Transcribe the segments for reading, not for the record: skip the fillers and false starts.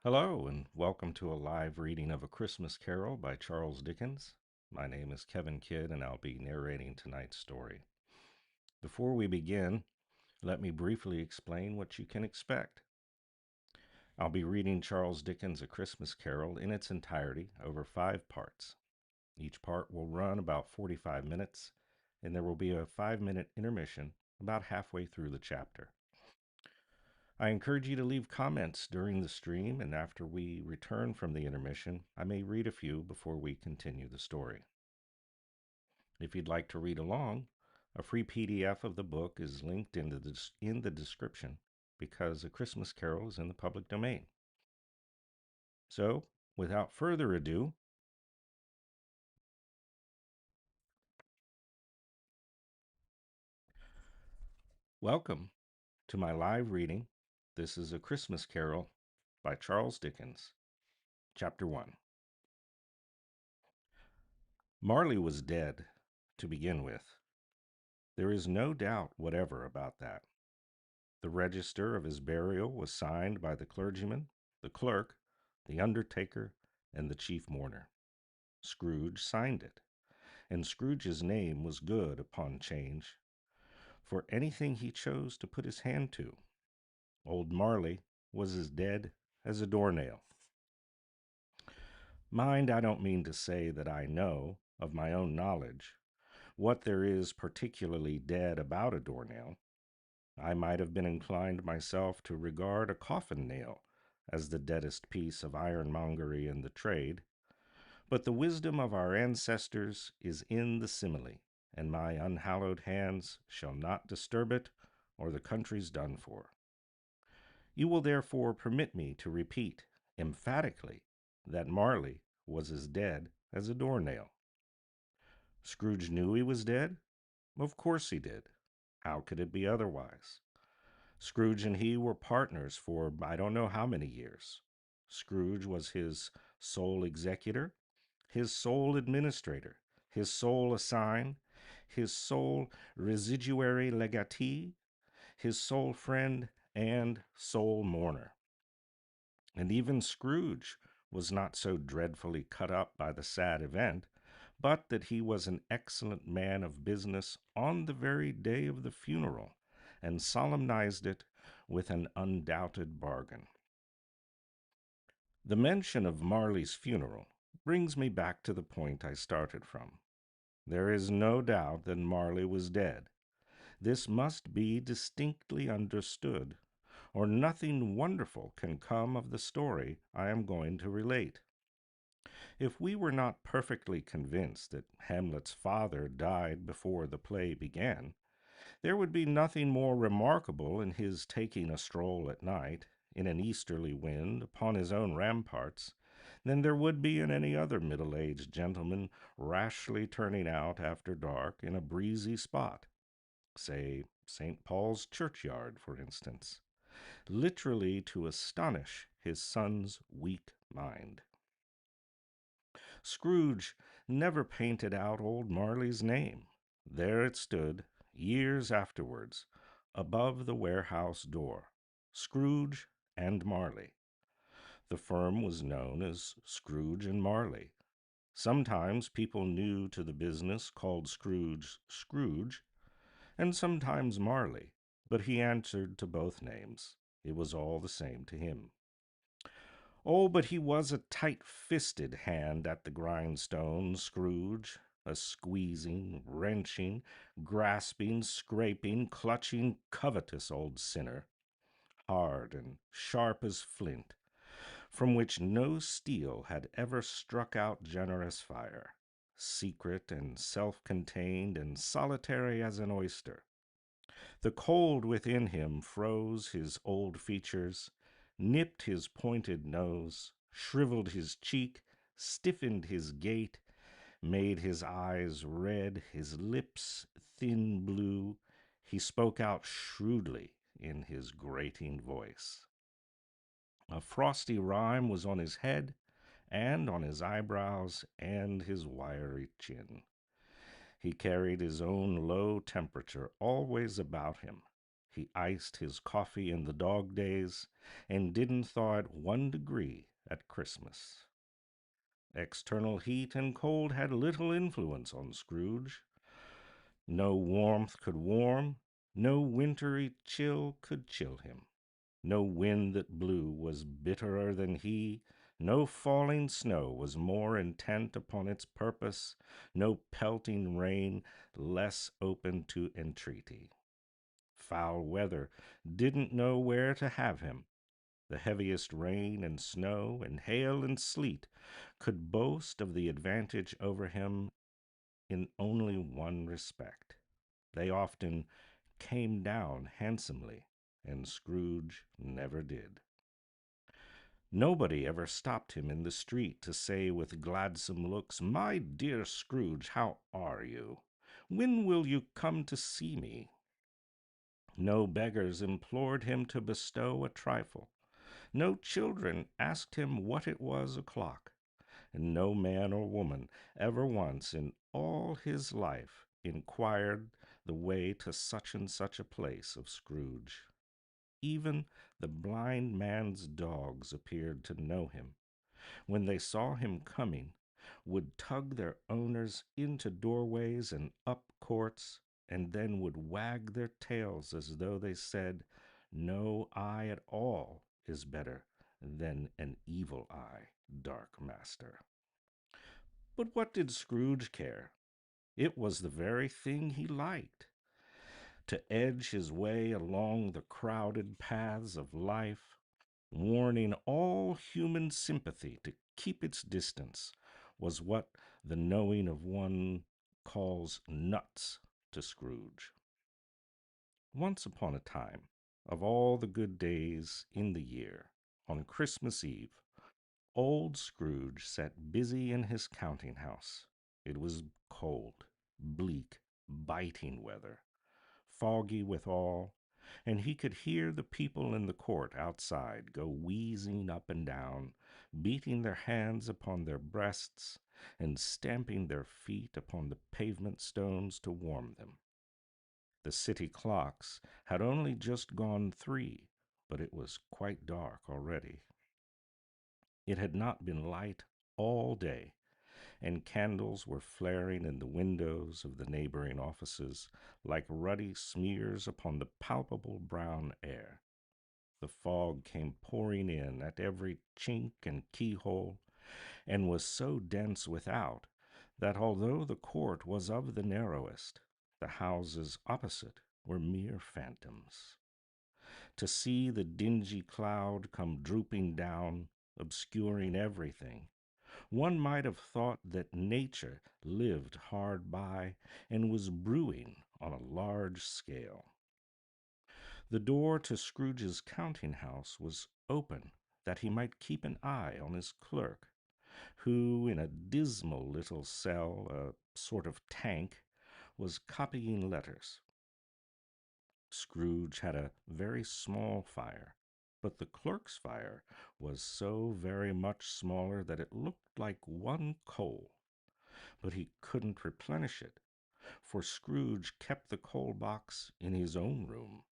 Hello, and welcome to a live reading of A Christmas Carol by Charles Dickens. My name is Kevin Kidd, and I'll be narrating tonight's story. Before we begin, let me briefly explain what you can expect. I'll be reading Charles Dickens' A Christmas Carol in its entirety over 5 parts. Each part will run about 45 minutes, and there will be a 5-minute intermission about halfway through the chapter. I encourage you to leave comments during the stream, and after we return from the intermission, I may read a few before we continue the story. If you'd like to read along, a free PDF of the book is linked in the description because A Christmas Carol is in the public domain. So, without further ado, welcome to my live reading. This is A Christmas Carol by Charles Dickens, Chapter 1. Marley was dead, to begin with. There is no doubt whatever about that. The register of his burial was signed by the clergyman, the clerk, the undertaker, and the chief mourner. Scrooge signed it, and Scrooge's name was good upon change for anything he chose to put his hand to. Old Marley was as dead as a doornail. Mind, I don't mean to say that I know, of my own knowledge, what there is particularly dead about a doornail. I might have been inclined myself to regard a coffin nail as the deadest piece of ironmongery in the trade, but the wisdom of our ancestors is in the simile, and my unhallowed hands shall not disturb it, or the country's done for. You will therefore permit me to repeat emphatically that Marley was as dead as a doornail. Scrooge knew he was dead? Of course he did. How could it be otherwise? Scrooge and he were partners for I don't know how many years. Scrooge was his sole executor, his sole administrator, his sole assign, his sole residuary legatee, his sole friend, and sole mourner. And even Scrooge was not so dreadfully cut up by the sad event, but that he was an excellent man of business on the very day of the funeral, and solemnized it with an undoubted bargain. The mention of Marley's funeral brings me back to the point I started from. There is no doubt that Marley was dead. This must be distinctly understood, or nothing wonderful can come of the story I am going to relate. If we were not perfectly convinced that Hamlet's father died before the play began, there would be nothing more remarkable in his taking a stroll at night, in an easterly wind, upon his own ramparts, than there would be in any other middle-aged gentleman rashly turning out after dark in a breezy spot, say St. Paul's churchyard, for instance, literally to astonish his son's weak mind. Scrooge never painted out old Marley's name. There it stood, years afterwards, above the warehouse door, Scrooge and Marley. The firm was known as Scrooge and Marley. Sometimes people new to the business called Scrooge Scrooge, and sometimes Marley, but he answered to both names. It was all the same to him. Oh, but he was a tight-fisted hand at the grindstone, Scrooge, a squeezing, wrenching, grasping, scraping, clutching, covetous old sinner, hard and sharp as flint, from which no steel had ever struck out generous fire, secret and self-contained and solitary as an oyster. The cold within him froze his old features, nipped his pointed nose, shriveled his cheek, stiffened his gait, made his eyes red, his lips thin blue. He spoke out shrewdly in his grating voice. A frosty rime was on his head, and on his eyebrows, and his wiry chin. He carried his own low temperature always about him. He iced his coffee in the dog days and didn't thaw it 1 degree at Christmas. External heat and cold had little influence on Scrooge. No warmth could warm, no wintry chill could chill him. No wind that blew was bitterer than he, no falling snow was more intent upon its purpose, no pelting rain less open to entreaty. Foul weather didn't know where to have him. The heaviest rain and snow and hail and sleet could boast of the advantage over him in only one respect. They often came down handsomely, and Scrooge never did. Nobody ever stopped him in the street to say with gladsome looks, "My dear Scrooge, how are you? When will you come to see me?" No beggars implored him to bestow a trifle. No children asked him what it was o'clock. And no man or woman ever once in all his life inquired the way to such and such a place of Scrooge. Even the blind man's dogs appeared to know him. When they saw him coming, would tug their owners into doorways and up courts, and then would wag their tails as though they said, "No eye at all is better than an evil eye, dark master." But what did Scrooge care? It was the very thing he liked. To edge his way along the crowded paths of life, warning all human sympathy to keep its distance, was what the knowing of one calls nuts to Scrooge. Once upon a time, of all the good days in the year, on Christmas Eve, old Scrooge sat busy in his counting house. It was cold, bleak, biting weather, foggy withal, and he could hear the people in the court outside go wheezing up and down, beating their hands upon their breasts, and stamping their feet upon the pavement stones to warm them. The city clocks had only just gone 3, but it was quite dark already. It had not been light all day, and candles were flaring in the windows of the neighboring offices like ruddy smears upon the palpable brown air. The fog came pouring in at every chink and keyhole, and was so dense without that although the court was of the narrowest, the houses opposite were mere phantoms. To see the dingy cloud come drooping down, obscuring everything, one might have thought that nature lived hard by and was brewing on a large scale. The door to Scrooge's counting house was open that he might keep an eye on his clerk, who, in a dismal little cell, a sort of tank, was copying letters. Scrooge had a very small fire, but the clerk's fire was so very much smaller that it looked like one coal. But he couldn't replenish it, for Scrooge kept the coal box in his own room.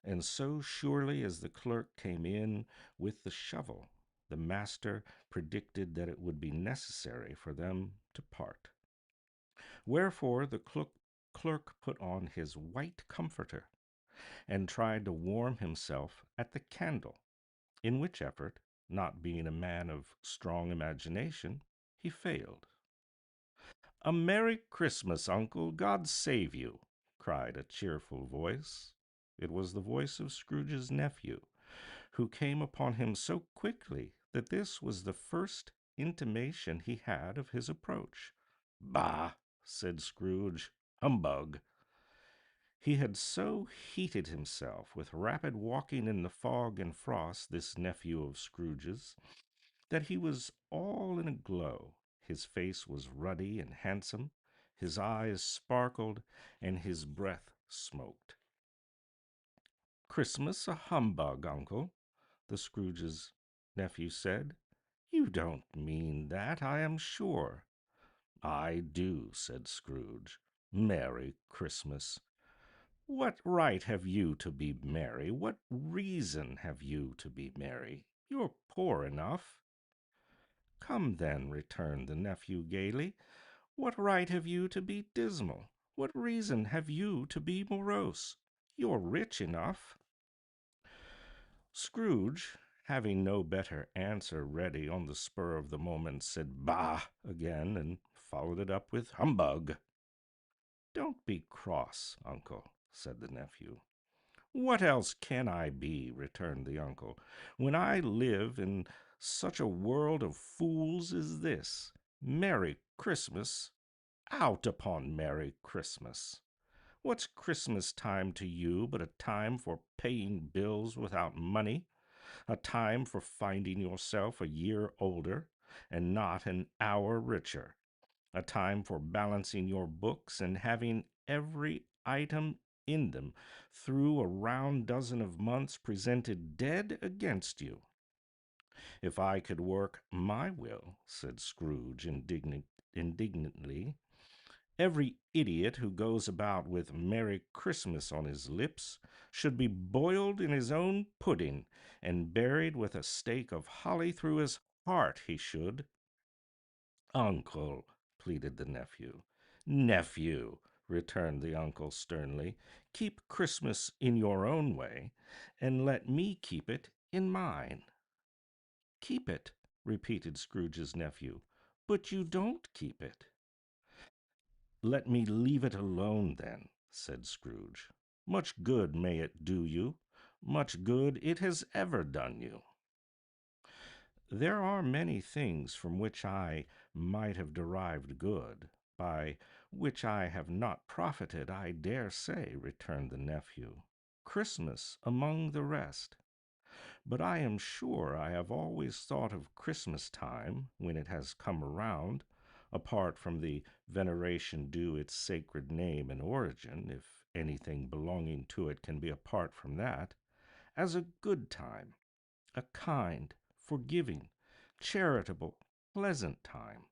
And so surely as the clerk came in with the shovel, the master predicted that it would be necessary for them to part. Wherefore the clerk put on his white comforter and tried to warm himself at the candle, in which effort, not being a man of strong imagination, he failed. "A Merry Christmas, Uncle! God save you!" cried a cheerful voice. It was the voice of Scrooge's nephew, who came upon him so quickly that this was the first intimation he had of his approach. "Bah!" said Scrooge. "Humbug!" He had so heated himself with rapid walking in the fog and frost, this nephew of Scrooge's, that he was all in a glow. His face was ruddy and handsome, his eyes sparkled, and his breath smoked. "Christmas a humbug, uncle," the Scrooge's nephew said. "You don't mean that, I am sure." "I do," said Scrooge. "Merry Christmas." What right have you to be merry? What reason have you to be merry? You're poor enough. Come then, returned the nephew gaily, what right have you to be dismal? What reason have you to be morose? You're rich enough. Scrooge, having no better answer ready on the spur of the moment, said bah again, and followed it up with humbug. Don't be cross, uncle, said the nephew. What else can I be, returned the uncle, when I live in such a world of fools as this? Merry Christmas! Out upon Merry Christmas! What's Christmas time to you but a time for paying bills without money, a time for finding yourself a year older and not an hour richer, a time for balancing your books and having every item in them through a round dozen of months presented dead against you. If I could work my will, said Scrooge indignantly, every idiot who goes about with Merry Christmas on his lips should be boiled in his own pudding and buried with a stake of holly through his heart, he should. Uncle, pleaded the nephew. Nephew, returned the uncle sternly, keep Christmas in your own way, and let me keep it in mine. Keep it, repeated Scrooge's nephew, but you don't keep it. Let me leave it alone, then, said Scrooge. Much good may it do you, much good it has ever done you. There are many things from which I might have derived good, by which I have not profited, I dare say, returned the nephew. Christmas among the rest. But I am sure I have always thought of Christmas time, when it has come around, apart from the veneration due its sacred name and origin, if anything belonging to it can be apart from that, as a good time, a kind, forgiving, charitable, pleasant time,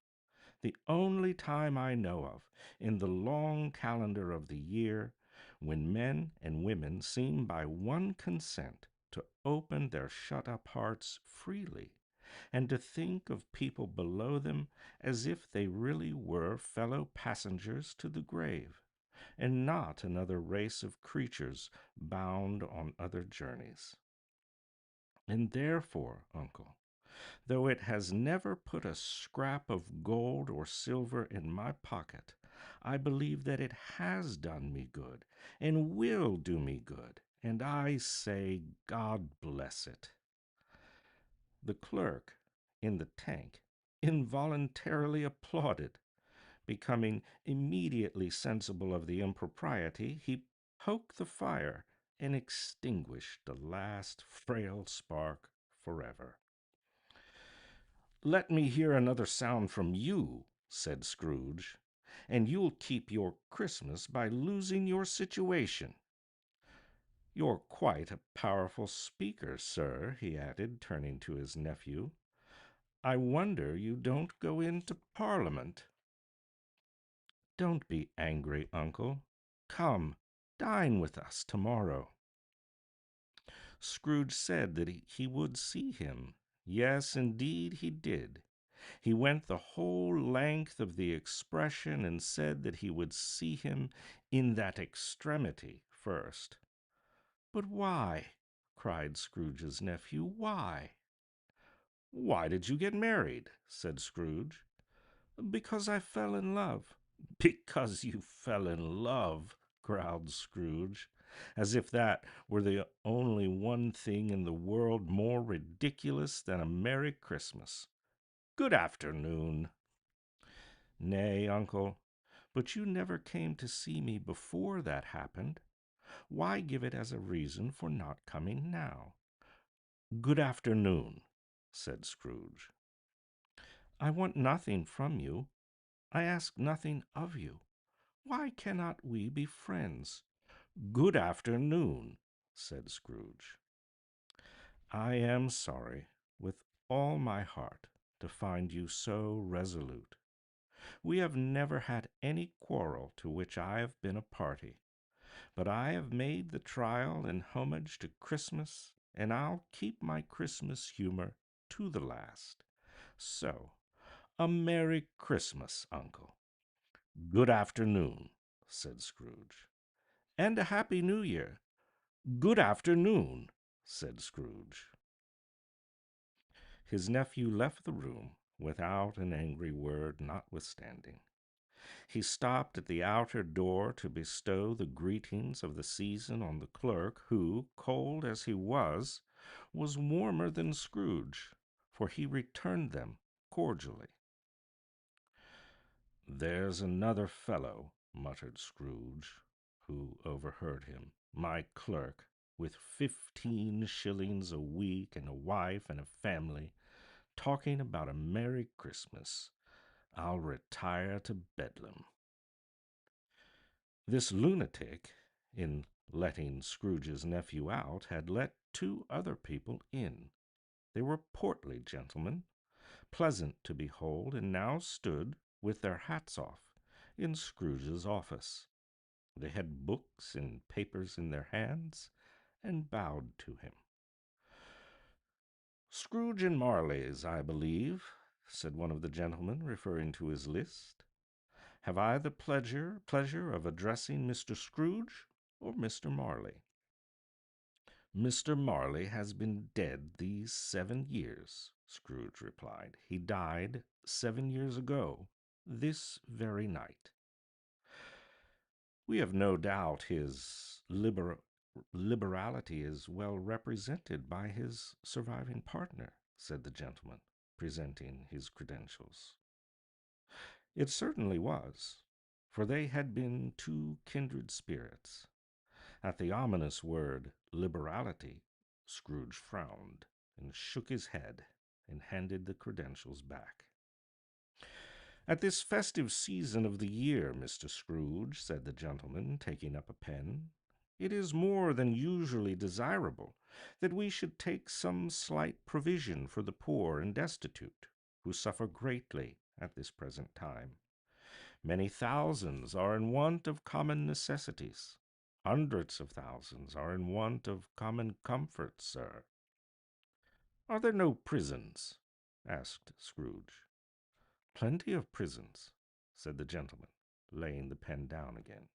the only time I know of in the long calendar of the year when men and women seem by one consent to open their shut up hearts freely and to think of people below them as if they really were fellow passengers to the grave, and not another race of creatures bound on other journeys. And therefore, uncle, though it has never put a scrap of gold or silver in my pocket, I believe that it has done me good, and will do me good, and I say, God bless it. The clerk in the tank involuntarily applauded. Becoming immediately sensible of the impropriety, he poked the fire and extinguished the last frail spark forever. Let me hear another sound from you, said Scrooge, and you'll keep your Christmas by losing your situation. You're quite a powerful speaker, sir, he added, turning to his nephew. I wonder you don't go into Parliament. Don't be angry, uncle. Come, dine with us tomorrow. Scrooge said that he would see him. Yes, indeed, he did. He went the whole length of the expression and said that he would see him in that extremity first. But why? Cried Scrooge's nephew. Why? Why did you get married? Said Scrooge. Because I fell in love. Because you fell in love, growled Scrooge, as if that were the only one thing in the world more ridiculous than a Merry Christmas. Good afternoon. Nay, uncle, but you never came to see me before that happened. Why give it as a reason for not coming now? Good afternoon, said Scrooge. I want nothing from you. I ask nothing of you. Why cannot we be friends? Good afternoon, said Scrooge. I am sorry, with all my heart, to find you so resolute. We have never had any quarrel to which I have been a party. But I have made the trial in homage to Christmas, and I'll keep my Christmas humor to the last. So, a Merry Christmas, Uncle. Good afternoon, said Scrooge. And a Happy New Year. Good afternoon, said Scrooge. His nephew left the room without an angry word notwithstanding. He stopped at the outer door to bestow the greetings of the season on the clerk, who, cold as he was warmer than Scrooge, for he returned them cordially. "There's another fellow," muttered Scrooge, who overheard him, "my clerk, with 15 shillings a week and a wife and a family, talking about a Merry Christmas. I'll retire to Bedlam." This lunatic, in letting Scrooge's nephew out, had let 2 other people in. They were portly gentlemen, pleasant to behold, and now stood, with their hats off, in Scrooge's office. They had books and papers in their hands, and bowed to him. "Scrooge and Marley's, I believe," said one of the gentlemen, referring to his list. "Have I the pleasure of addressing Mr. Scrooge or Mr. Marley?" "Mr. Marley has been dead these 7 years," Scrooge replied. "He died 7 years ago, this very night." "We have no doubt his liberality is well represented by his surviving partner," said the gentleman, presenting his credentials. It certainly was, for they had been 2 kindred spirits. At the ominous word liberality, Scrooge frowned and shook his head and handed the credentials back. "At this festive season of the year, Mr. Scrooge," said the gentleman, taking up a pen, "it is more than usually desirable that we should take some slight provision for the poor and destitute, who suffer greatly at this present time. Many thousands are in want of common necessities. Hundreds of thousands are in want of common comforts, sir." "Are there no prisons?" asked Scrooge. "Plenty of prisons," said the gentleman, laying the pen down again.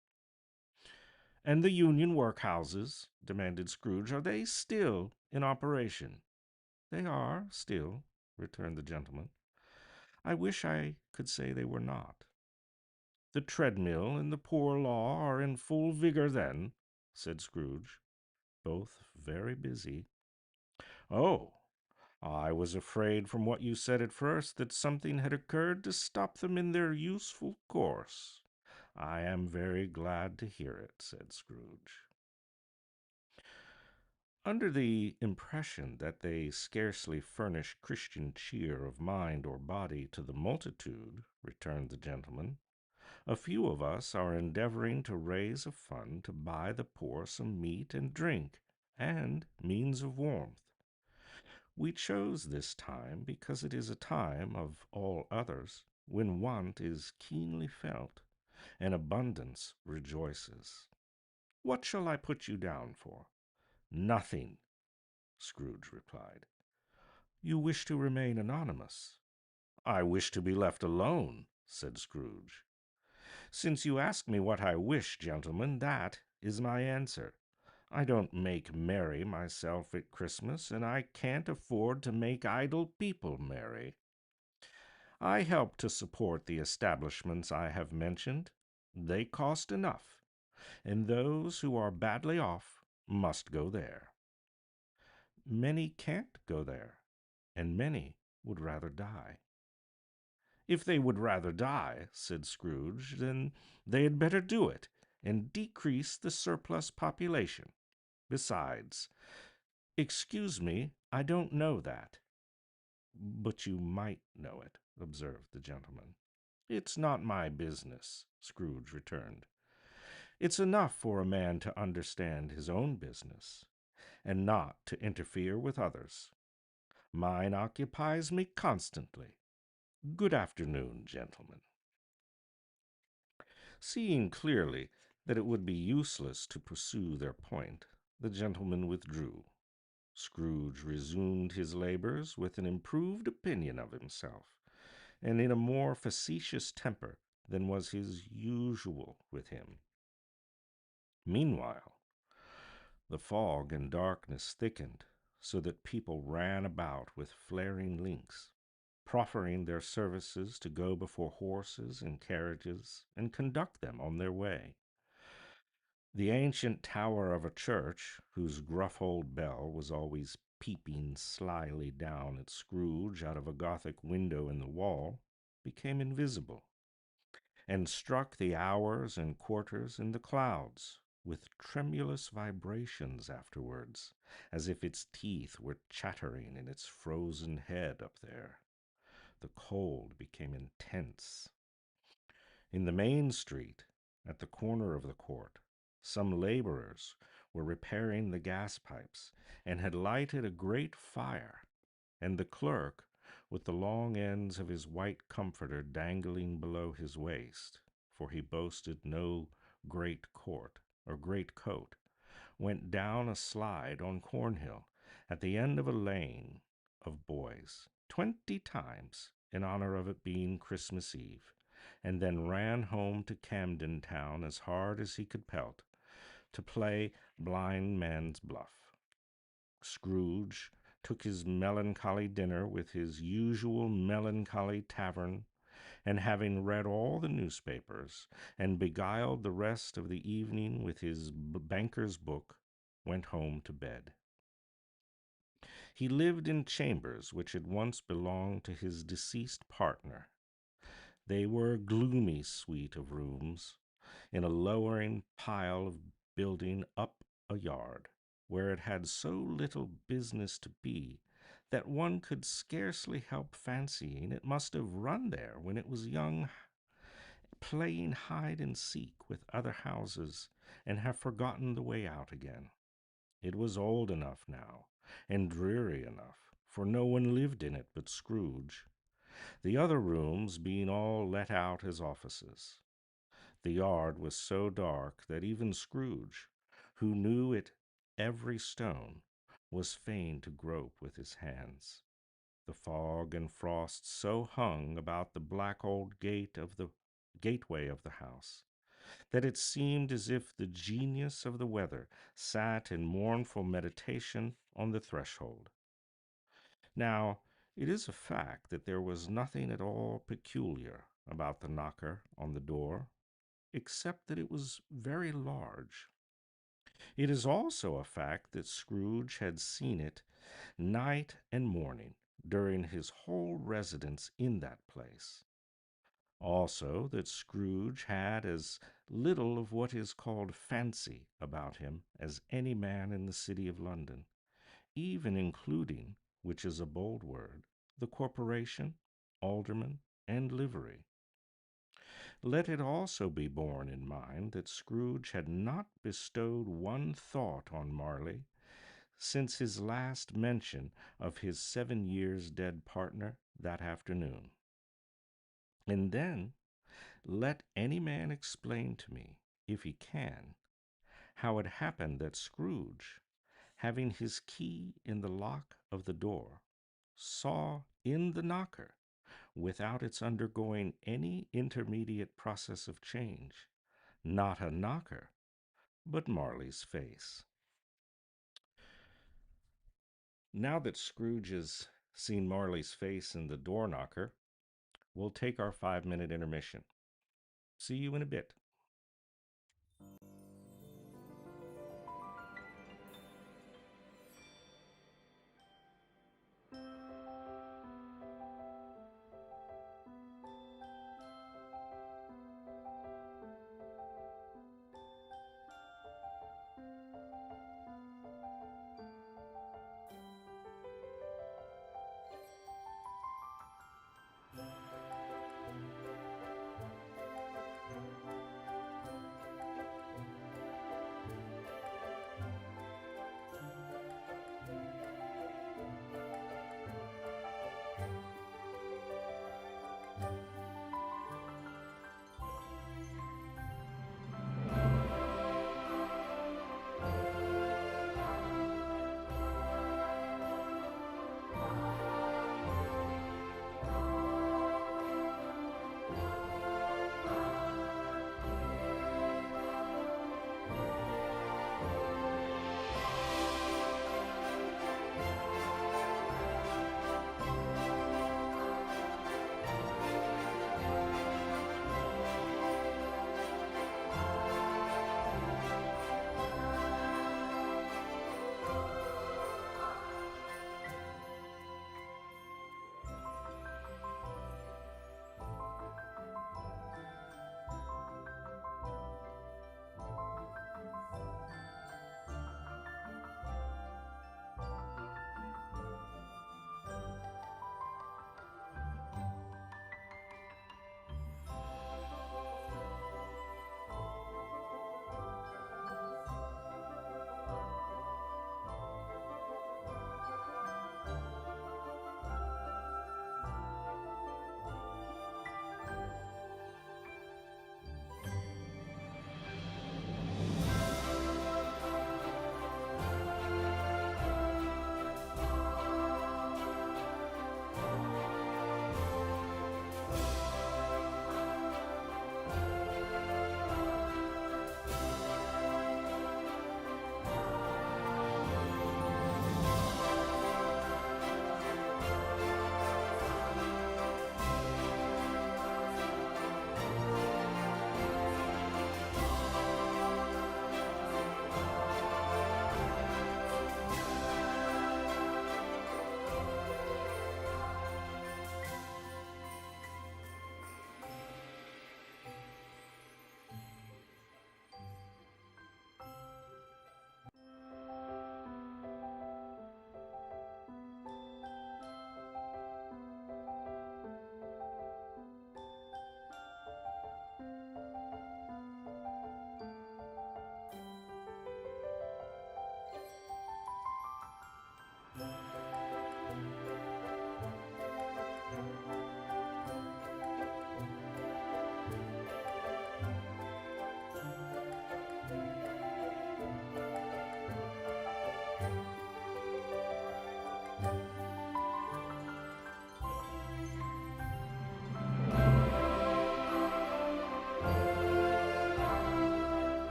"And the Union workhouses?" demanded Scrooge. "Are they still in operation?" "They are still," returned the gentleman. "I wish I could say they were not." "The treadmill and the poor law are in full vigor, then?" said Scrooge. "Both very busy." "Oh, I was afraid from what you said at first that something had occurred to stop them in their useful course. I am very glad to hear it," said Scrooge. "Under the impression that they scarcely furnish Christian cheer of mind or body to the multitude," returned the gentleman, "a few of us are endeavoring to raise a fund to buy the poor some meat and drink, and means of warmth. We chose this time because it is a time, of all others, when want is keenly felt, and abundance rejoices. What shall I put you down for?" "Nothing," Scrooge replied. "You wish to remain anonymous?" "I wish to be left alone," said Scrooge. "Since you ask me what I wish, gentlemen, that is my answer. I don't make merry myself at Christmas, and I can't afford to make idle people merry. I help to support the establishments I have mentioned. They cost enough, and those who are badly off must go there. Many can't go there, and many would rather die." "If they would rather die," said Scrooge, "then they had better do it, and decrease the surplus population. Besides, excuse me, I don't know that." "But you might know it," observed the gentleman. "It's not my business," Scrooge returned. "It's enough for a man to understand his own business, and not to interfere with others. Mine occupies me constantly. Good afternoon, gentlemen." Seeing clearly That it would be useless to pursue their point, the gentleman withdrew. Scrooge resumed his labors with an improved opinion of himself, and in a more facetious temper than was his usual with him. Meanwhile, the fog and darkness thickened, so that people ran about with flaring links, proffering their services to go before horses and carriages and conduct them on their way. The ancient tower of a church, whose gruff old bell was always peeping slyly down at Scrooge out of a Gothic window in the wall, became invisible, and struck the hours and quarters in the clouds with tremulous vibrations afterwards, as if its teeth were chattering in its frozen head up there. The cold became intense. In the main street, at the corner of the court, some laborers were repairing the gas pipes and had lighted a great fire, and the clerk, with the long ends of his white comforter dangling below his waist, for he boasted no great coat, went down a slide on Cornhill at the end of a lane of boys 20 times in honor of it being Christmas Eve, and then ran home to Camden Town as hard as he could pelt to play blind man's bluff. Scrooge took his melancholy dinner with his usual melancholy tavern, and having read all the newspapers and beguiled the rest of the evening with his banker's book, went home to bed. He lived in chambers which had once belonged to his deceased partner. They were a gloomy suite of rooms in a lowering pile of building up a yard, where it had so little business to be that one could scarcely help fancying it must have run there when it was young, playing hide and seek with other houses, and have forgotten the way out again. It was old enough now, and dreary enough, for no one lived in it but Scrooge, the other rooms being all let out as offices. The yard was so dark that even Scrooge, who knew it every stone, was fain to grope with his hands. The fog and frost so hung about the black old gateway of the house that it seemed as if the genius of the weather sat in mournful meditation on the threshold. Now, it is a fact that there was nothing at all peculiar about the knocker on the door, except that it was very large. It is also a fact that Scrooge had seen it night and morning during his whole residence in that place. Also, that Scrooge had as little of what is called fancy about him as any man in the city of London, even including, which is a bold word, the corporation, aldermen, and livery. Let it also be borne in mind that Scrooge had not bestowed one thought on Marley since his last mention of his 7 years dead partner that afternoon. And then let any man explain to me, if he can, how it happened that Scrooge, having his key in the lock of the door, saw in the knocker, without its undergoing any intermediate process of change, not a knocker, but Marley's face. Now that Scrooge has seen Marley's face in the door knocker, we'll take our 5-minute intermission. See you in a bit.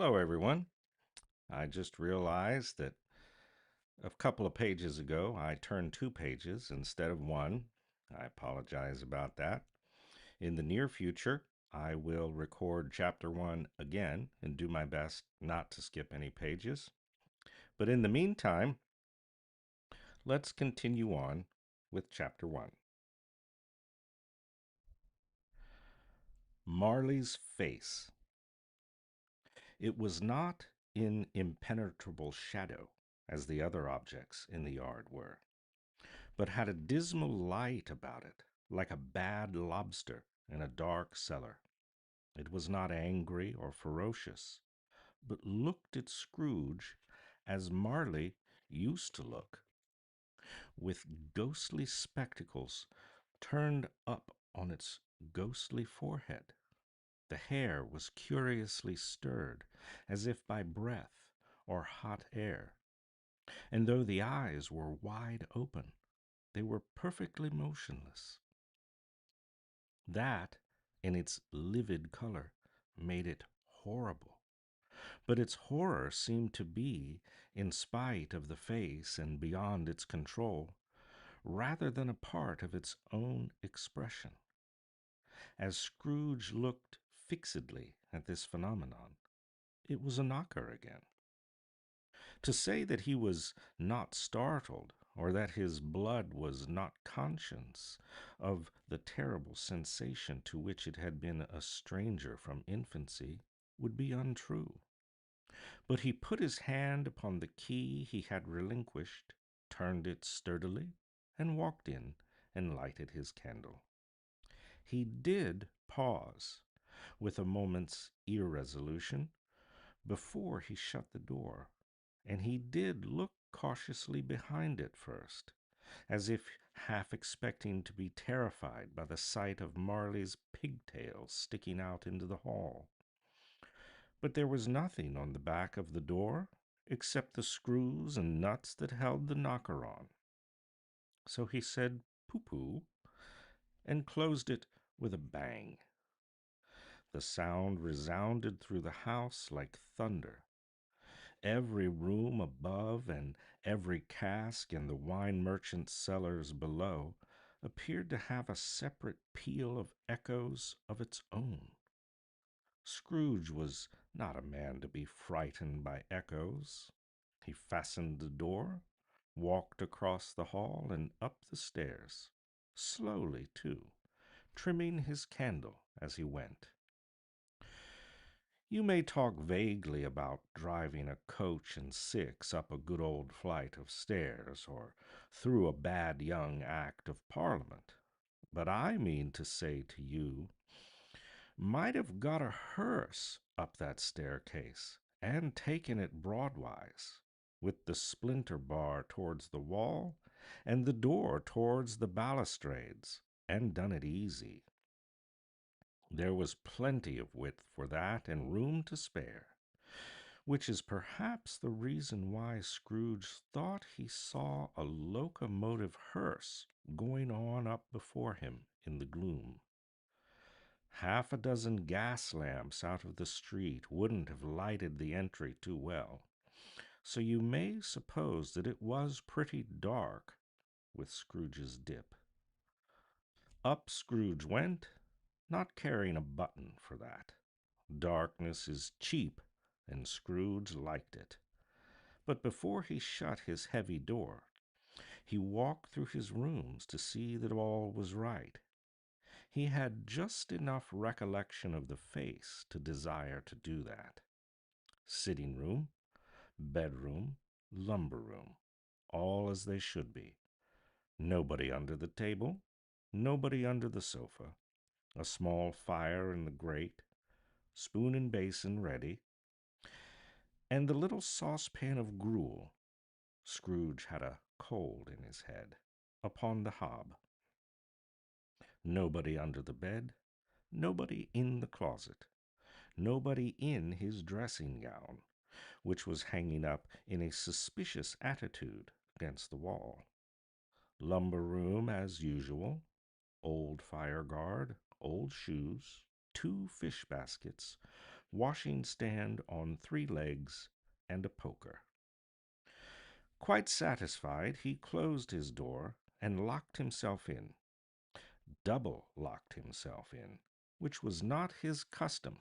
Hello, everyone. I just realized that a couple of pages ago I turned two pages instead of one. I apologize about that. In the near future, I will record chapter one again and do my best not to skip any pages. But in the meantime, let's continue on with chapter one. Marley's face. It was not in impenetrable shadow, as the other objects in the yard were, but had a dismal light about it, like a bad lobster in a dark cellar. It was not angry or ferocious, but looked at Scrooge as Marley used to look, with ghostly spectacles turned up on its ghostly forehead. The hair was curiously stirred, as if by breath or hot air, and though the eyes were wide open, they were perfectly motionless. That, in its livid color, made it horrible. But its horror seemed to be, in spite of the face and beyond its control, rather than a part of its own expression. As Scrooge looked fixedly at this phenomenon, it was a knocker again. To say that he was not startled, or that his blood was not conscious of the terrible sensation to which it had been a stranger from infancy, would be untrue. But he put his hand upon the key he had relinquished, turned it sturdily, and walked in and lighted his candle. He did pause, with a moment's irresolution, before he shut the door, and he did look cautiously behind it first, as if half expecting to be terrified by the sight of Marley's pigtails sticking out into the hall. But there was nothing on the back of the door except the screws and nuts that held the knocker on. So he said "poo-poo" and closed it with a bang. The sound resounded through the house like thunder. Every room above and every cask in the wine merchant's cellars below appeared to have a separate peal of echoes of its own. Scrooge was not a man to be frightened by echoes. He fastened the door, walked across the hall and up the stairs, slowly, too, trimming his candle as he went. You may talk vaguely about driving a coach and six up a good old flight of stairs, or through a bad young Act of Parliament, but I mean to say to you, might have got a hearse up that staircase and taken it broadwise, with the splinter bar towards the wall and the door towards the balustrades, and done it easy. There was plenty of width for that and room to spare, which is perhaps the reason why Scrooge thought he saw a locomotive hearse going on up before him in the gloom. Half a dozen gas lamps out of the street wouldn't have lighted the entry too well, so you may suppose that it was pretty dark with Scrooge's dip. Up Scrooge went, not caring a button for that. Darkness is cheap, and Scrooge liked it. But before he shut his heavy door, he walked through his rooms to see that all was right. He had just enough recollection of the face to desire to do that. Sitting room, bedroom, lumber room, all as they should be. Nobody under the table, nobody under the sofa. A small fire in the grate, spoon and basin ready, and the little saucepan of gruel (Scrooge had a cold in his head) upon the hob. Nobody under the bed, nobody in the closet, nobody in his dressing gown, which was hanging up in a suspicious attitude against the wall. Lumber room as usual, old fire guard, old shoes, two fish baskets, washing stand on 3 legs, and a poker. Quite satisfied, he closed his door and locked himself in, double locked himself in, which was not his custom.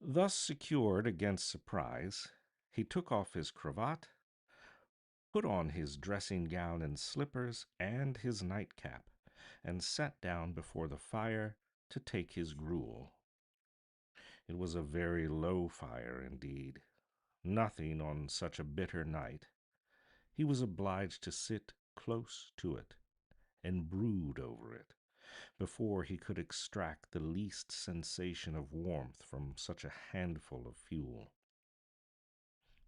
Thus secured against surprise, he took off his cravat, put on his dressing gown and slippers and his nightcap, and sat down before the fire to take his gruel. It was a very low fire indeed, nothing on such a bitter night. He was obliged to sit close to it and brood over it before he could extract the least sensation of warmth from such a handful of fuel.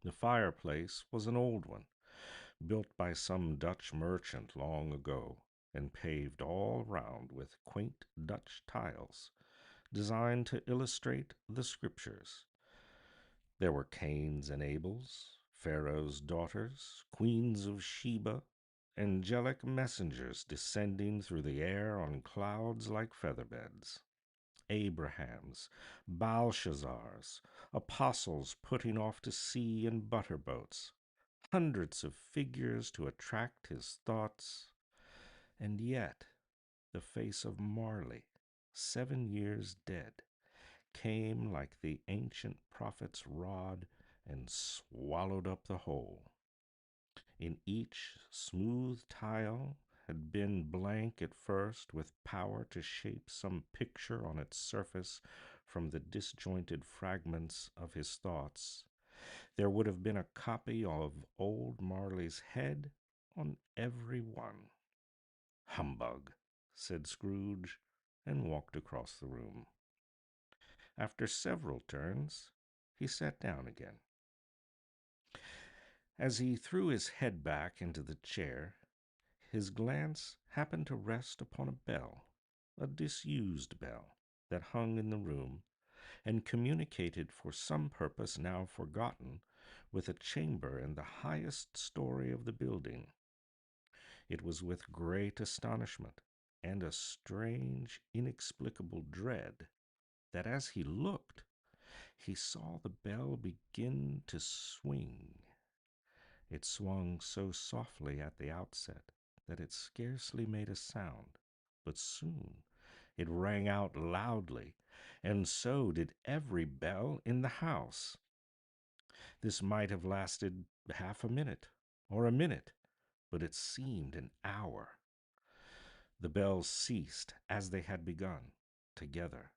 The fireplace was an old one, built by some Dutch merchant long ago, and paved all round with quaint Dutch tiles, designed to illustrate the Scriptures. There were Cains and Abels, Pharaoh's daughters, queens of Sheba, angelic messengers descending through the air on clouds like featherbeds, Abrahams, Belshazzars, apostles putting off to sea in butterboats, hundreds of figures to attract his thoughts, and yet the face of Marley, 7 years dead, came like the ancient prophet's rod and swallowed up the whole. In each smooth tile had been blank at first, with power to shape some picture on its surface from the disjointed fragments of his thoughts. There would have been a copy of old Marley's head on every one. "Humbug," said Scrooge, and walked across the room. After several turns, he sat down again. As he threw his head back into the chair, his glance happened to rest upon a bell, a disused bell, that hung in the room, and communicated for some purpose now forgotten with a chamber in the highest story of the building. It was with great astonishment and a strange, inexplicable dread that as he looked, he saw the bell begin to swing. It swung so softly at the outset that it scarcely made a sound, but soon it rang out loudly, and so did every bell in the house. This might have lasted half a minute or a minute, but it seemed an hour. The bells ceased as they had begun, together.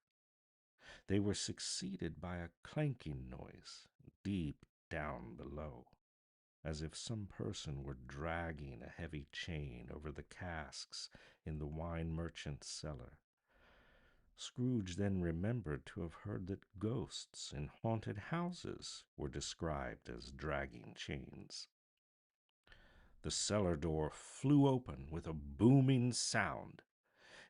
They were succeeded by a clanking noise deep down below, as if some person were dragging a heavy chain over the casks in the wine merchant's cellar. Scrooge then remembered to have heard that ghosts in haunted houses were described as dragging chains. The cellar door flew open with a booming sound,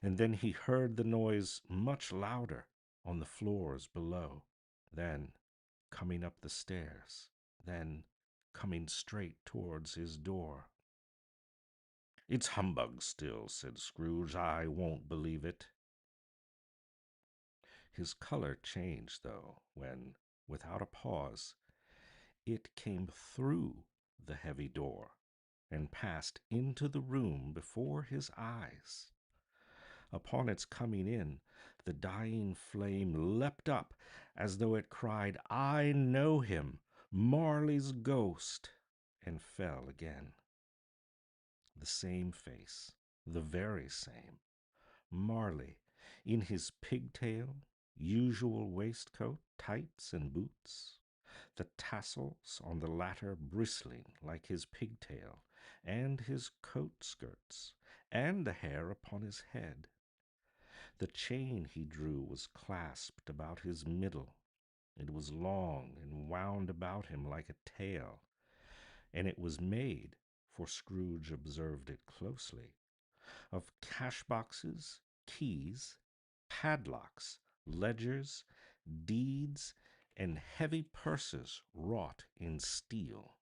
and then he heard the noise much louder on the floors below, then coming up the stairs, then coming straight towards his door. "It's humbug still," said Scrooge. "I won't believe it." His color changed, though, when, without a pause, it came through the heavy door and passed into the room before his eyes. Upon its coming in, the dying flame leapt up as though it cried, "I know him, Marley's ghost," and fell again. The same face, the very same. Marley, in his pigtail, usual waistcoat, tights, and boots, the tassels on the latter bristling like his pigtail, and his coat skirts, and the hair upon his head. The chain he drew was clasped about his middle. It was long and wound about him like a tail, and it was made, for Scrooge observed it closely, of cash boxes, keys, padlocks, ledgers, deeds, and heavy purses wrought in steel.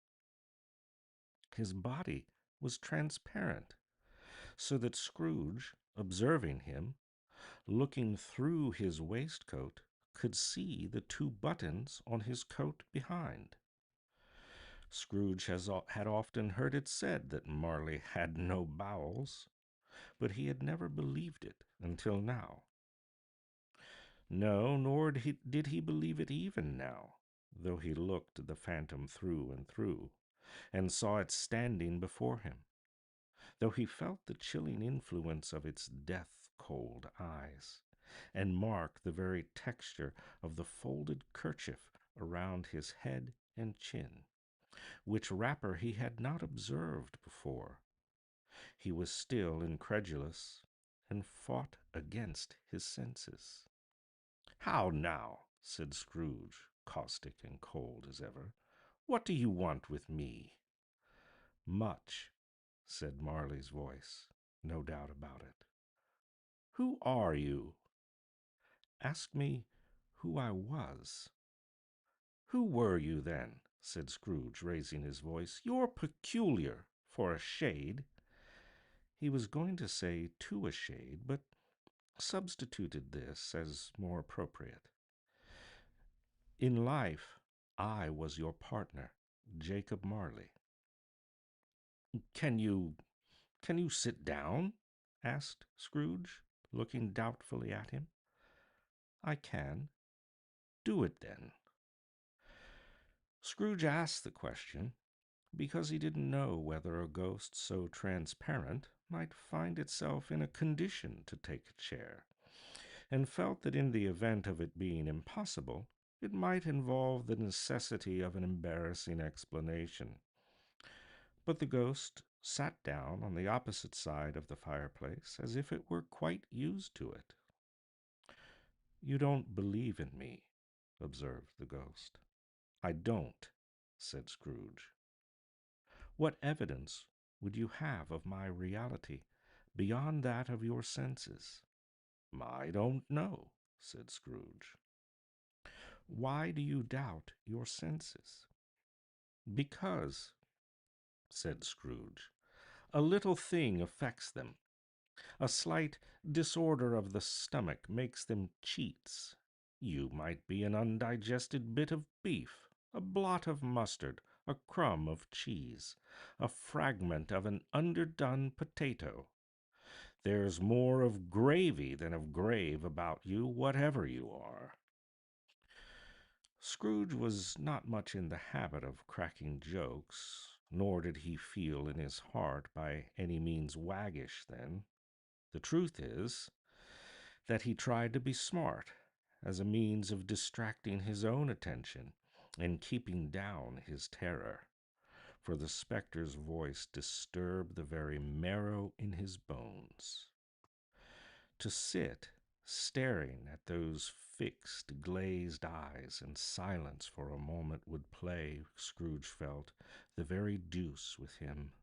His body was transparent, so that Scrooge, observing him, looking through his waistcoat, could see the two buttons on his coat behind. Scrooge had often heard it said that Marley had no bowels, but he had never believed it until now. No, nor did he believe it even now, though he looked the phantom through and through, and saw it standing before him, though he felt the chilling influence of its death-cold eyes, and marked the very texture of the folded kerchief around his head and chin, which wrapper he had not observed before. He was still incredulous, and fought against his senses. "How now?" said Scrooge, caustic and cold as ever. "What do you want with me?" "Much," said Marley's voice, no doubt about it. "Who are you?" "Ask me who I was." "Who were you, then?" said Scrooge, raising his voice. "You're peculiar, for a shade." He was going to say to a shade, but substituted this as more appropriate. "In life, I was your partner, Jacob Marley." "Can you can you sit down?" asked Scrooge, looking doubtfully at him. "I can." "Do it, then." Scrooge asked the question because he didn't know whether a ghost so transparent might find itself in a condition to take a chair, and felt that in the event of it being impossible, it might involve the necessity of an embarrassing explanation. But the ghost sat down on the opposite side of the fireplace as if it were quite used to it. "You don't believe in me," observed the ghost. "I don't," said Scrooge. "What evidence would you have of my reality beyond that of your senses?" "I don't know," said Scrooge. "Why do you doubt your senses?" "Because," said Scrooge, "a little thing affects them. A slight disorder of the stomach makes them cheats. You might be an undigested bit of beef, a blot of mustard, a crumb of cheese, a fragment of an underdone potato. There's more of gravy than of grave about you, whatever you are." Scrooge was not much in the habit of cracking jokes, nor did he feel in his heart by any means waggish then. The truth is that he tried to be smart as a means of distracting his own attention and keeping down his terror, for the spectre's voice disturbed the very marrow in his bones. To sit staring at those fixed, glazed eyes in silence for a moment would play, Scrooge felt, the very deuce with him.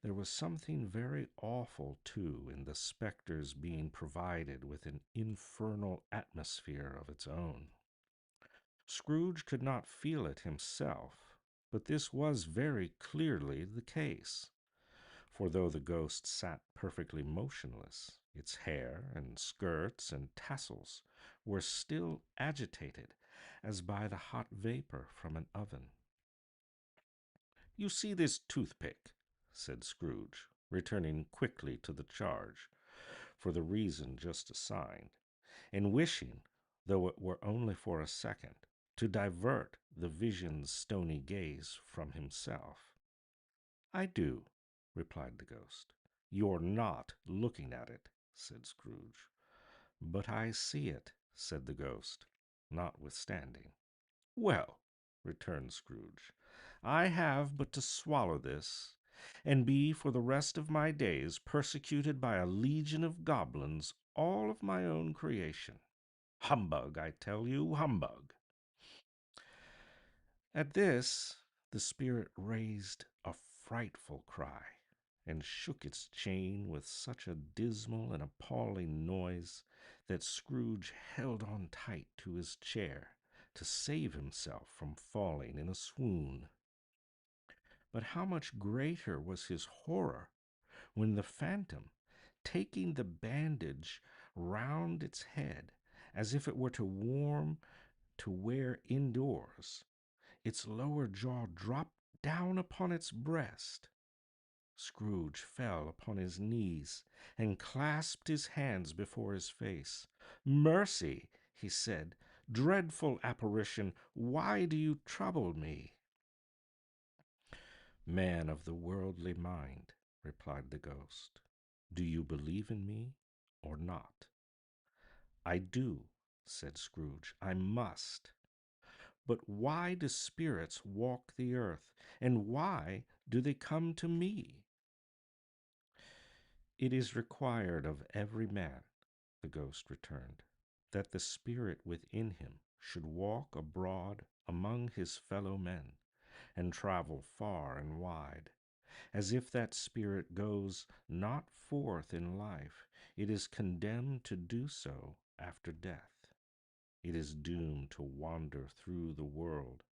There was something very awful, too, in the spectre's being provided with an infernal atmosphere of its own. Scrooge could not feel it himself, but this was very clearly the case. For though the ghost sat perfectly motionless, its hair and skirts and tassels were still agitated as by the hot vapor from an oven. "You see this toothpick," said Scrooge, returning quickly to the charge, for the reason just assigned, and wishing, though it were only for a second, to divert the vision's stony gaze from himself. "I do," replied the ghost. "You're not looking at it," said Scrooge. "But I see it," said the ghost, notwithstanding. "Well," returned Scrooge, "I have but to swallow this, and be for the rest of my days persecuted by a legion of goblins, all of my own creation. Humbug, I tell you, humbug!" At this, the spirit raised a frightful cry, and shook its chain with such a dismal and appalling noise that Scrooge held on tight to his chair to save himself from falling in a swoon. But how much greater was his horror when the phantom, taking the bandage round its head as if it were too warm to wear indoors. Its lower jaw dropped down upon its breast. Scrooge fell upon his knees and clasped his hands before his face. "Mercy," he said, "dreadful apparition, why do you trouble me?" "Man of the worldly mind," replied the ghost, "do you believe in me or not?" "I do," said Scrooge. "I must. But why do spirits walk the earth, and why do they come to me?" "It is required of every man," the ghost returned, "that the spirit within him should walk abroad among his fellow men, and travel far and wide. As if that spirit goes not forth in life, it is condemned to do so after death. It is doomed to wander through the world.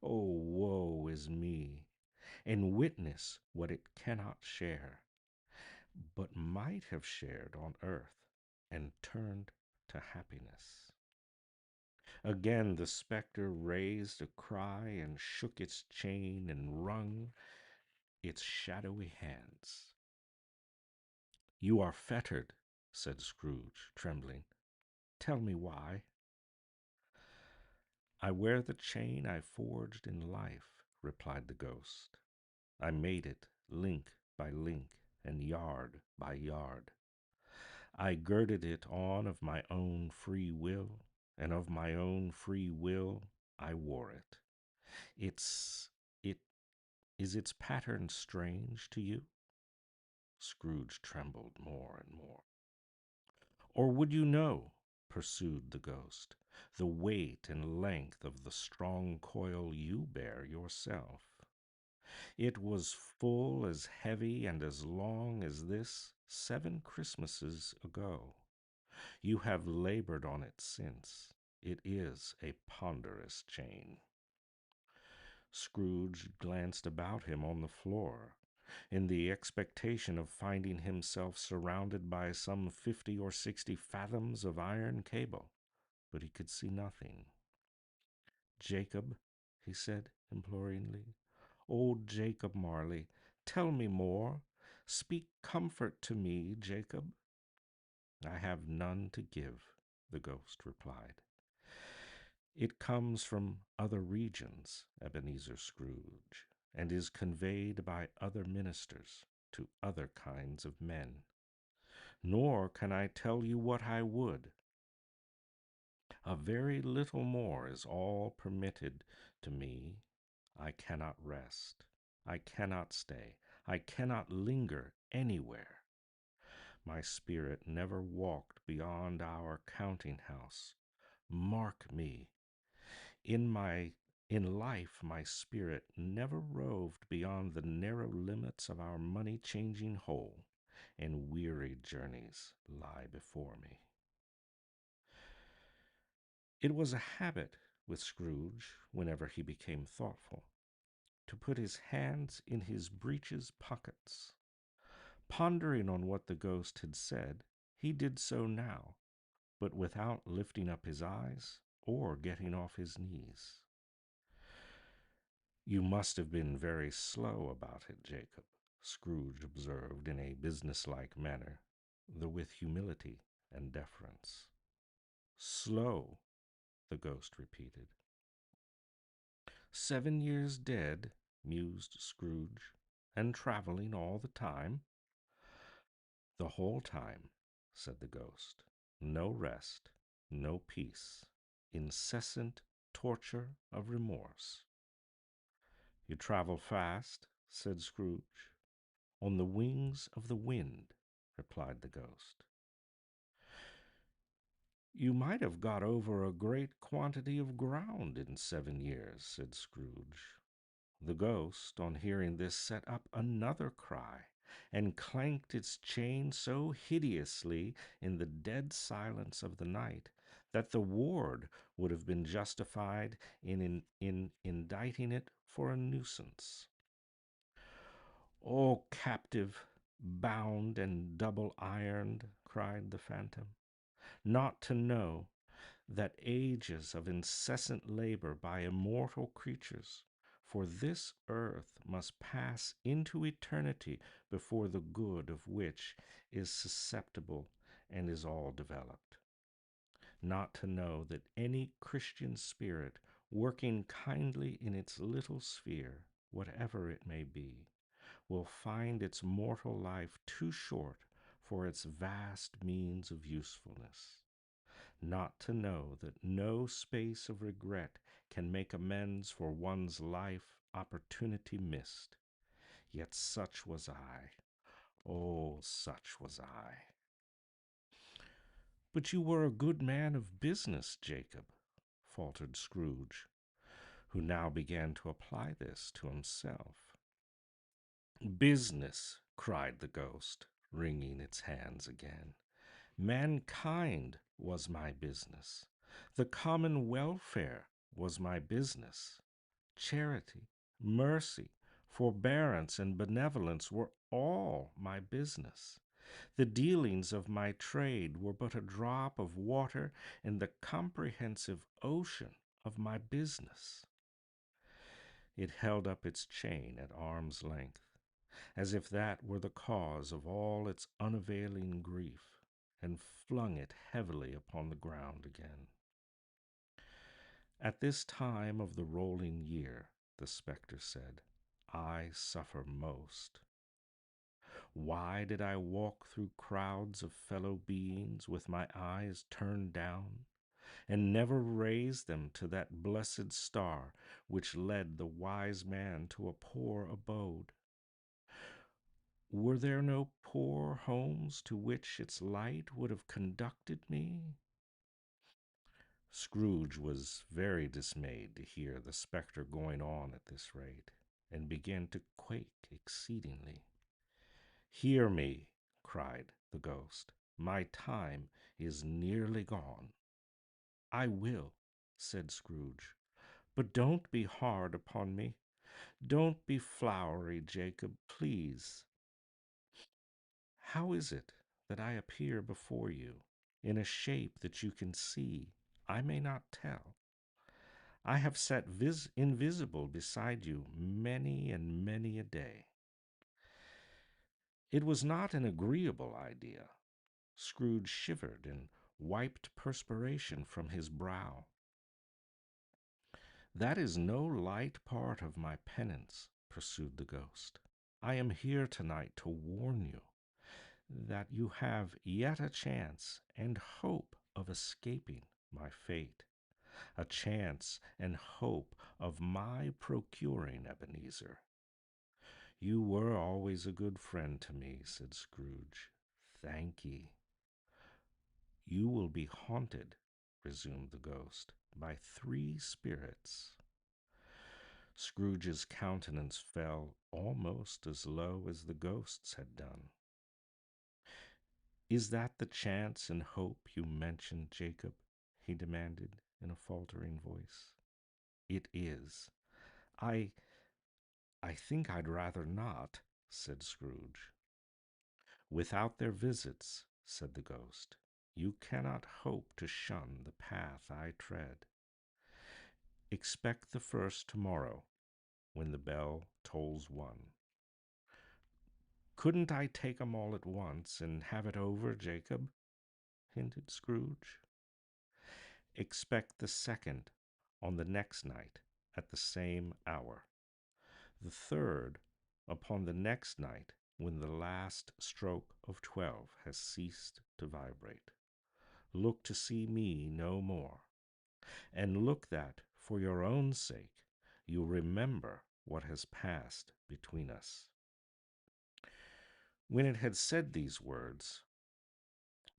Oh, woe is me! And witness what it cannot share, but might have shared on earth, and turned to happiness." Again the spectre raised a cry and shook its chain and wrung its shadowy hands. "You are fettered," said Scrooge, trembling. "Tell me why." "I wear the chain I forged in life," replied the ghost. "I made it link by link and yard by yard. I girded it on of my own free will, and of my own free will I wore it. It is its pattern strange to you?" Scrooge trembled more and more. "Or would you know," pursued the ghost, "the weight and length of the strong coil you bear yourself? It was full as heavy and as long as this 7 Christmases ago. You have labored on it since. It is a ponderous chain." Scrooge glanced about him on the floor, in the expectation of finding himself surrounded by some 50 or 60 fathoms of iron cable, but he could see nothing. "Jacob," he said imploringly, "old Jacob Marley, tell me more. Speak comfort to me, Jacob." "I have none to give," the ghost replied. "It comes from other regions, Ebenezer Scrooge, and is conveyed by other ministers to other kinds of men. Nor can I tell you what I would. A very little more is all permitted to me. I cannot rest. I cannot stay. I cannot linger anywhere. My spirit never walked beyond our counting house. Mark me. In life my spirit never roved beyond the narrow limits of our money-changing hole, and weary journeys lie before me." It was a habit with Scrooge, whenever he became thoughtful, to put his hands in his breeches pockets. Pondering on what the ghost had said, he did so now, but without lifting up his eyes or getting off his knees. "You must have been very slow about it, Jacob," Scrooge observed in a businesslike manner, though with humility and deference. "Slow," the ghost repeated. "7 years dead," mused Scrooge, "and traveling all the time?" "The whole time," said the ghost. "No rest, no peace, incessant torture of remorse." "You travel fast," said Scrooge. "On the wings of the wind," replied the ghost. "You might have got over a great quantity of ground in 7 years," said Scrooge. The ghost, on hearing this, set up another cry, and clanked its chain so hideously in the dead silence of the night that the ward would have been justified in indicting it for a nuisance. "O captive, bound and double ironed," cried the phantom, "not to know that ages of incessant labor by immortal creatures, for this earth must pass into eternity before the good of which is susceptible and is all developed. Not to know that any Christian spirit working kindly in its little sphere, whatever it may be, will find its mortal life too short for its vast means of usefulness. Not to know that no space of regret can make amends for one's life opportunity missed. Yet such was I. Oh, such was I. But you were a good man of business, Jacob, faltered Scrooge, who now began to apply this to himself. Business, cried the ghost, wringing its hands again. Mankind was my business. The common welfare was my business. Charity, mercy, forbearance, and benevolence were all my business. The dealings of my trade were but a drop of water in the comprehensive ocean of my business. It held up its chain at arm's length, as if that were the cause of all its unavailing grief, and flung it heavily upon the ground again. At this time of the rolling year, the spectre said, I suffer most. Why did I walk through crowds of fellow beings with my eyes turned down, and never raise them to that blessed star which led the wise man to a poor abode? Were there no poor homes to which its light would have conducted me? Scrooge was very dismayed to hear the spectre going on at this rate, and began to quake exceedingly. Hear me, cried the ghost. My time is nearly gone. I will, said Scrooge. But don't be hard upon me. Don't be flowery, Jacob, please. How is it that I appear before you in a shape that you can see? I may not tell. I have sat invisible beside you many and many a day. It was not an agreeable idea. Scrooge shivered and wiped perspiration from his brow. That is no light part of my penance, pursued the ghost. I am here tonight to warn you that you have yet a chance and hope of escaping my fate, a chance and hope of my procuring Ebenezer. You were always a good friend to me, said Scrooge. Thank ye. You will be haunted, resumed the ghost, by 3 spirits. Scrooge's countenance fell almost as low as the ghost's had done. Is that the chance and hope you mentioned, Jacob? He demanded in a faltering voice. It is. I think I'd rather not, said Scrooge. Without their visits, said the ghost, you cannot hope to shun the path I tread. Expect the first tomorrow, when the bell tolls 1. Couldn't I take 'em all at once and have it over, Jacob? Hinted Scrooge. Expect the second on the next night at the same hour. The third upon the next night when the last stroke of 12 has ceased to vibrate. Look to see me no more, and look that, for your own sake, you remember what has passed between us. When it had said these words,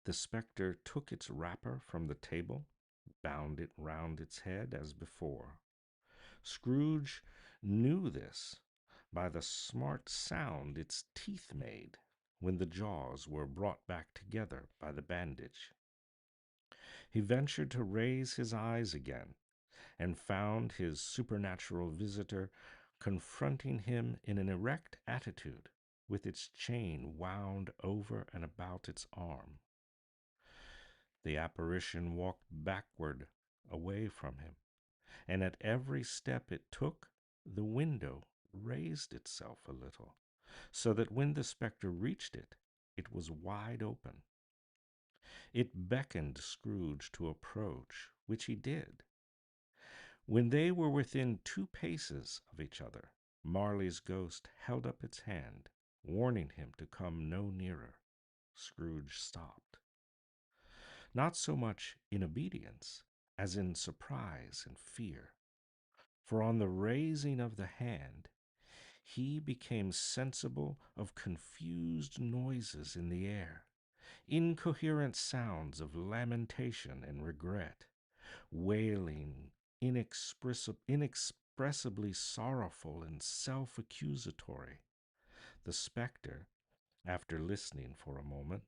the spectre took its wrapper from the table, bound it round its head as before. Scrooge knew this by the smart sound its teeth made when the jaws were brought back together by the bandage. He ventured to raise his eyes again, and found his supernatural visitor confronting him in an erect attitude, with its chain wound over and about its arm. The apparition walked backward away from him, and at every step it took, the window raised itself a little, so that when the spectre reached it, it was wide open. It beckoned Scrooge to approach, which he did. When they were within 2 paces of each other, Marley's ghost held up its hand, warning him to come no nearer. Scrooge stopped, not so much in obedience as in surprise and fear, for on the raising of the hand he became sensible of confused noises in the air, incoherent sounds of lamentation and regret, wailing, inexpressibly sorrowful and self accusatory. The spectre, after listening for a moment,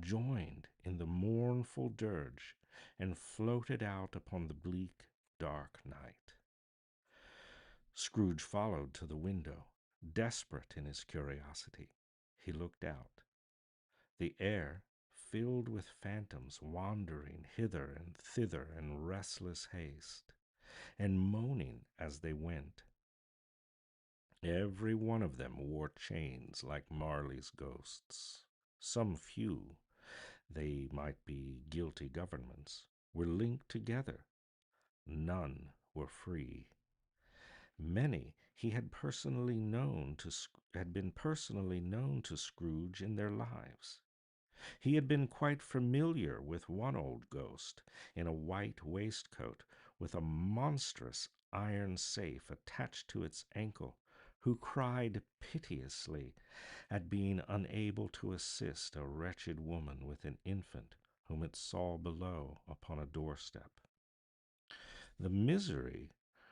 joined in the mournful dirge and floated out upon the bleak, dark night. Scrooge followed to the window, desperate in his curiosity. He looked out. The air filled with phantoms wandering hither and thither in restless haste, and moaning as they went. Every one of them wore chains like Marley's ghosts. Some few, they might be guilty governments, were linked together. None were free. Many he had been personally known to Scrooge in their lives. He had been quite familiar with one old ghost in a white waistcoat with a monstrous iron safe attached to its ankle, who cried piteously at being unable to assist a wretched woman with an infant whom it saw below upon a doorstep. The misery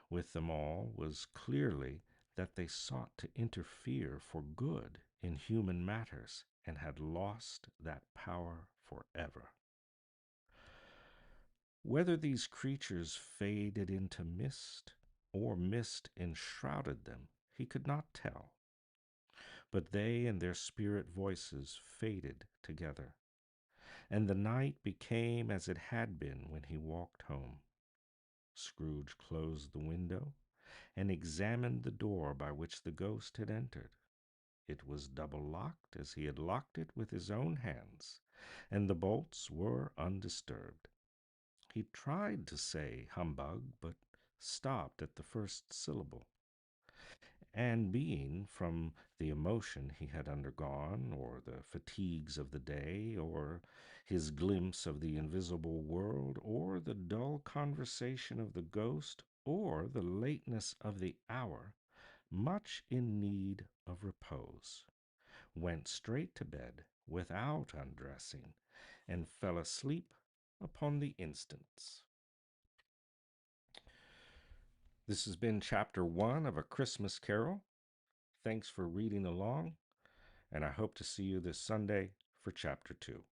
with them all was clearly that they sought to interfere for good in human matters and had lost that power forever. Whether these creatures faded into mist or mist enshrouded them, he could not tell, but they and their spirit voices faded together, and the night became as it had been when he walked home. Scrooge closed the window and examined the door by which the ghost had entered. It was double locked as he had locked it with his own hands, and the bolts were undisturbed. He tried to say humbug, but stopped at the first syllable. And being, from the emotion he had undergone, or the fatigues of the day, or his glimpse of the invisible world, or the dull conversation of the ghost, or the lateness of the hour, much in need of repose, went straight to bed without undressing, and fell asleep upon the instant. This has been Chapter 1 of A Christmas Carol. Thanks for reading along, and I hope to see you this Sunday for Chapter 2.